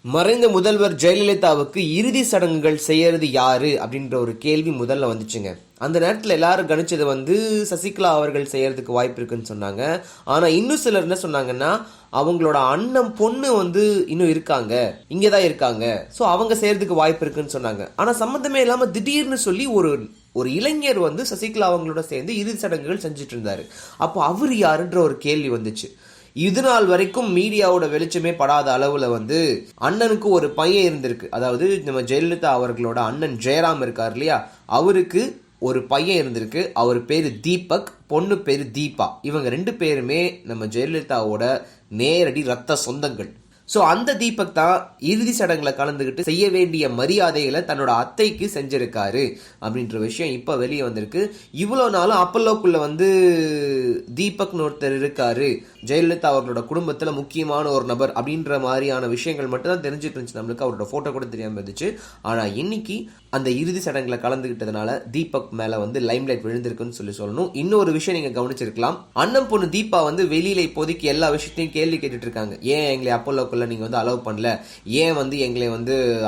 மறைந்த முதல்வர் ஜெயலலிதாவுக்கு இறுதி சடங்குகள் செய்யறது யாரு அப்படின்ற ஒரு கேள்வி முதல்ல வந்துச்சுங்க. அந்த நேரத்தில் எல்லாரும் கணிச்சது சசிகலா அவர்கள் செய்யறதுக்கு வாய்ப்பு இருக்குன்னு சொன்னாங்க. ஆனா இன்னும் சிலர் என்ன சொன்னாங்கன்னா, அவங்களோட அண்ணன் பொண்ணு இன்னும் இருக்காங்க, இங்கதான் இருக்காங்க, ஸோ அவங்க செய்யறதுக்கு வாய்ப்பு இருக்குன்னு சொன்னாங்க. ஆனா சம்மந்தமே இல்லாம திடீர்னு சொல்லி ஒரு இளைஞர் சசிகலா அவங்களோட சேர்ந்து இறுதி சடங்குகள் செஞ்சுட்டு இருந்தாரு. அப்போ அவர் யாருன்ற ஒரு கேள்வி வந்துச்சு. இது நாள் வரைக்கும் மீடியாவோட வெளிச்சமே படாத அளவுல அண்ணனுக்கு ஒரு பையன் இருந்திருக்கு. அதாவது நம்ம ஜெயலலிதா அவர்களோட அண்ணன் ஜெயராம் இருக்கார் இல்லையா, அவருக்கு ஒரு பையன் இருந்திருக்கு. அவர் பேரு தீபக், பொண்ணு பேரு தீபா. இவங்க ரெண்டு பேருமே நம்ம ஜெயலலிதாவோட நேரடி ரத்த சொந்தங்கள். ஸோ அந்த தீபக் தான் இறுதி சடங்குல கலந்துக்கிட்டு செய்ய வேண்டிய மரியாதைகளை தன்னோட அத்தைக்கு செஞ்சிருக்காரு அப்படின்ற விஷயம் இப்போ வெளியே வந்திருக்கு. இவ்வளோ நாளும் அப்பல்லோக்குள்ள தீபக்னு ஒருத்தர் இருக்காரு, ஜெயலலிதா அவர்களோட குடும்பத்தில் முக்கியமான ஒரு நபர் அப்படின்ற மாதிரியான விஷயங்கள் மட்டும் தான் தெரிஞ்சுட்டு இருந்துச்சு. நம்மளுக்கு அவரோட ஃபோட்டோ கூட தெரியாமல் இருந்துச்சு. ஆனால் இன்னைக்கு அந்த இறுதி சடங்குல கலந்துக்கிட்டதுனால தீபக் மேல லைம்லைட் விழுந்திருக்குன்னு சொல்லணும். இன்னொரு விஷயம் நீங்க கவனிச்சிருக்கலாம், அண்ணன் பொண்ணு தீபா வெளியில இப்போதைக்கு எல்லா விஷயத்தையும் கேள்வி கேட்டுட்டு இருக்காங்க. ஏன் எங்களை அப்போலோக்குள்ள நீங்க அலோவ் பண்ணல, ஏன் எங்களை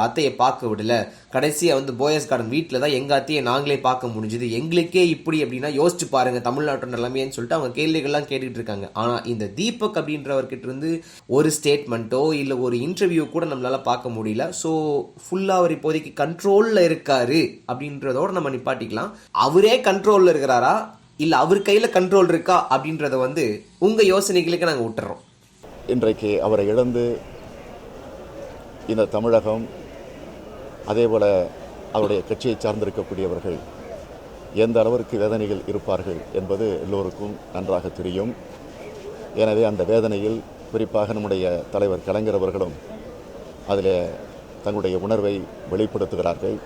அத்தையை பார்க்க விடல, கடைசியா போயஸ் கார்டன் வீட்டில் தான் எங்க அத்தையை நாங்களே பார்க்க முடிஞ்சது, எங்களுக்கே இப்படி அப்படின்னா யோசிச்சு பாருங்க தமிழ்நாட்டோட நிலைமைன்னு சொல்லிட்டு அவங்க கேள்விகள்லாம் கேட்டுட்டு இருக்காங்க. ஆனா இந்த தீபக் அப்படின்றவர்கிட்ட இருந்து ஒரு ஸ்டேட்மெண்ட்டோ இல்ல ஒரு இன்டர்வியூ கூட நம்மளால பார்க்க முடியல. ஸோ ஃபுல்லா அவர் இப்போதைக்கு கண்ட்ரோல்ல இருக்காரு அப்படின்றதோட நம்ம நிப்பாட்டிக்கலாம். அவரே கண்ட்ரோல்ல இருக்கிறாரா இல்ல அவர் கையில கண்ட்ரோல் இருக்கா அப்படின்றத உங்க யோசனைகளுக்கு நாங்க விட்டுறோம். இன்றைக்கு அவரை இழந்து இந்த தமிழகம், அதேபோல அவருடைய கட்சியை சார்ந்திருக்கக்கூடியவர்கள் எந்த அளவிற்கு வேதனைகள் இருப்பார்கள் என்பது எல்லோருக்கும் நன்றாக தெரியும். எனவே அந்த வேதனையில் குறிப்பாக நம்முடைய தலைவர் கலைஞர் அவர்களும் அதில் தங்களுடைய உணர்வை வெளிப்படுத்துகிறார்கள்.